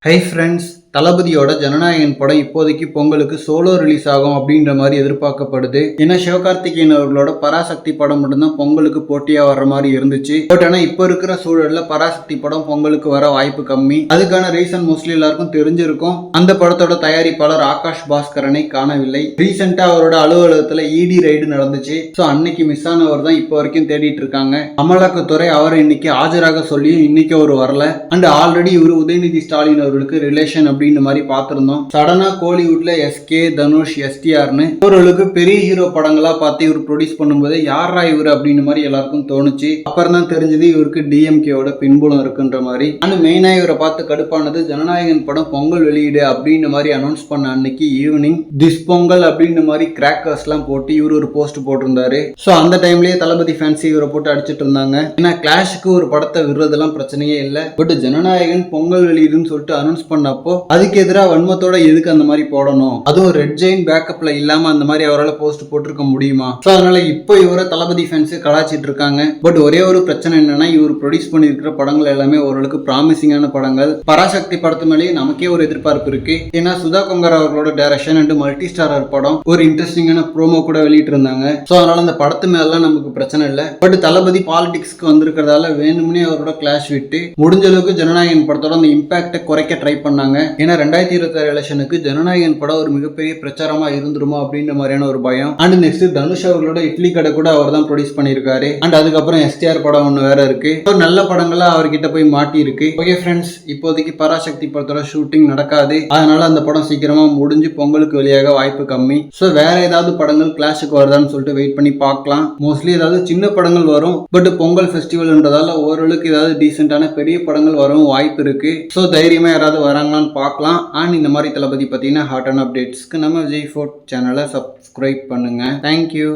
Hi friends, தளபதியோட ஜனநாயகன் படம் இப்போதைக்கு பொங்கலுக்கு சோலோ ரிலீஸ் ஆகும் அப்படின்ற மாதிரி எதிர்பார்க்கப்படுது. ஏன்னா சிவகார்த்திகேயன் அவர்களோட பராசக்தி படம் மட்டும்தான் பொங்கலுக்கு போட்டியா வர்ற மாதிரி இருந்துச்சு. பட் ஆனா இப்ப இருக்கிற சூழல்ல பராசக்தி படம் பொங்கலுக்கு வர வாய்ப்பு கம்மி. அதுக்கான ரீசன் மோஸ்ட்லி எல்லாருக்கும் தெரிஞ்சிருக்கும். அந்த படத்தோட தயாரிப்பாளர் ஆகாஷ் பாஸ்கரனை காணவில்லை. ரீசெண்டா அவரோட அலுவலகத்துல இடி ரைடு நடந்துச்சு. சோ அன்னைக்கு மிஸ் ஆனவர் தான் இப்போ வரைக்கும் தேடிட்டு இருக்காங்க. அமலாக்கத்துறை அவரை இன்னைக்கு ஆஜராக சொல்லி இன்னைக்கு அவர் வரல. அண்ட் ஆல்ரெடி இவர் உதயநிதி ஸ்டாலின் அவர்களுக்கு ரிலேஷன் அப்படின்னு மாதிரி பார்த்திருந்தோம். சடனா கோலிவுட்ல எஸ்கே, தனுஷ், எஸ்டிஆர்னு இவர்களுக்கு பெரிய ஹீரோ படங்களா பார்த்து இவர் ப்ரொடியூஸ் பண்ணும்போது யாரா இவர் அப்படின்னு மாதிரி எல்லாருக்கும் தோணுச்சு. அப்புறம் தான் தெரிஞ்சது இவருக்கு டிஎம்கேவோட பின்புலம் இருக்குன்ற மாதிரி. அண்ட் மெயினா இவரை பார்த்து கடுப்பானது ஜனநாயகன் படம் பொங்கல் வெளியீடு அப்படின்னு மாதிரி அனௌன்ஸ் பண்ண அன்னைக்கு ஈவினிங் திஸ் பொங்கல் அப்படின்னு மாதிரி கிராக்கர்ஸ் எல்லாம் போட்டு இவர் ஒரு போஸ்ட் போட்டிருந்தாரு. சோ அந்த டைம்லயே தளபதி ஃபேன்ஸ் இவரை போட்டு அடிச்சிட்டு இருந்தாங்க. ஏன்னா கிளாஷுக்கு ஒரு படத்தை விடுறதெல்லாம் பிரச்சனையே இல்லை. பட் ஜனநாயகன் பொங்கல் வெளியீடுன்னு சொல்லிட்டு அனௌன்ஸ் பண்ணப்போ அதுக்கு எதிராக வன்மத்தோட எதுக்கு அந்த மாதிரி போடணும், அதுவும் ரெட் ஜெயின் பேக்கப்ல இல்லாம அந்த மாதிரி அவரால் போஸ்ட் போட்டிருக்க முடியுமா? சோ அதனால இப்போ இவரை தளபதி ஃபேன்ஸ் கலாச்சிட்டு இருக்காங்க. பட் ஒரே ஒரு பிரச்சனை என்னன்னா இவர் ப்ரொடியூஸ் பண்ணிருக்கிற படங்கள் எல்லாமே ஓரளவுக்கு ப்ராமிசிங்கான படங்கள். பராசக்தி படத்து மேலேயே நமக்கே ஒரு எதிர்பார்ப்பு இருக்கு. ஏன்னா சுதா கொங்கர் அவர்களோட டைரக்ஷன் அண்ட் மல்டி ஸ்டாரர் படம் ஒரு இன்ட்ரெஸ்டிங்கான ப்ரோமோ கூட வெளியிட்டு இருந்தாங்க. சோ அதனால அந்த படத்து மேலாம் நமக்கு பிரச்சனை இல்லை. பட் தளபதி பாலிடிக்ஸ்க்கு வந்திருக்கிறதால வேணும்னே அவரோட கிளாஷ் விட்டு முடிஞ்ச அளவுக்கு ஜனநாயகன் படத்தோட அந்த இம்பாக்டை குறைக்க ட்ரை பண்ணாங்க. ஏன்னா 2026 எலெக்ஷனுக்கு ஜனநாயகன் படம் ஒரு மிகப்பெரிய பிரச்சாரமா இருந்துருமா அப்படின்ற மாதிரியான ஒரு பயம். அண்ட் நெக்ஸ்ட் தனுஷ் அவர்களோட இட்லி கடை கூட அவர் தான் ப்ரொடியூஸ் பண்ணியிருக்காரு. அண்ட் அதுக்கப்புறம் எஸ்டிஆர் படம் ஒன்று வேற இருக்கு. நல்ல படங்களா அவர்கிட்ட போய் மாட்டி இருக்கு. ஓகே ஃப்ரெண்ட்ஸ், இப்போதைக்கு பராசக்தி படத்தோட ஷூட்டிங் நடக்காது. அதனால அந்த படம் சீக்கிரமா முடிஞ்சு பொங்கலுக்கு வெளியாக வாய்ப்பு கம்மி. ஸோ வேற ஏதாவது படங்கள் கிளாஷுக்கு வருதான்னு சொல்லிட்டு வெயிட் பண்ணி பார்க்கலாம். மோஸ்ட்லி ஏதாவது சின்ன படங்கள் வரும். பட் பொங்கல் ஃபெஸ்டிவல்ன்றதால ஓரளவுக்கு ஏதாவது டீசென்டான பெரிய படங்கள் வரும் வாய்ப்பு இருக்கு. ஸோ தைரியமா யாராவது வராங்களான்னு பார்க்கலாம். அண்ட் இந்த மாதிரி தளபதி பத்தின ஹாட் அண்ட் அப்டேட்ஸ்க்கு நம்ம விஜய் ஃபோர்ட் சேனலை சப்ஸ்கிரைப் பண்ணுங்க. தேங்க்யூ.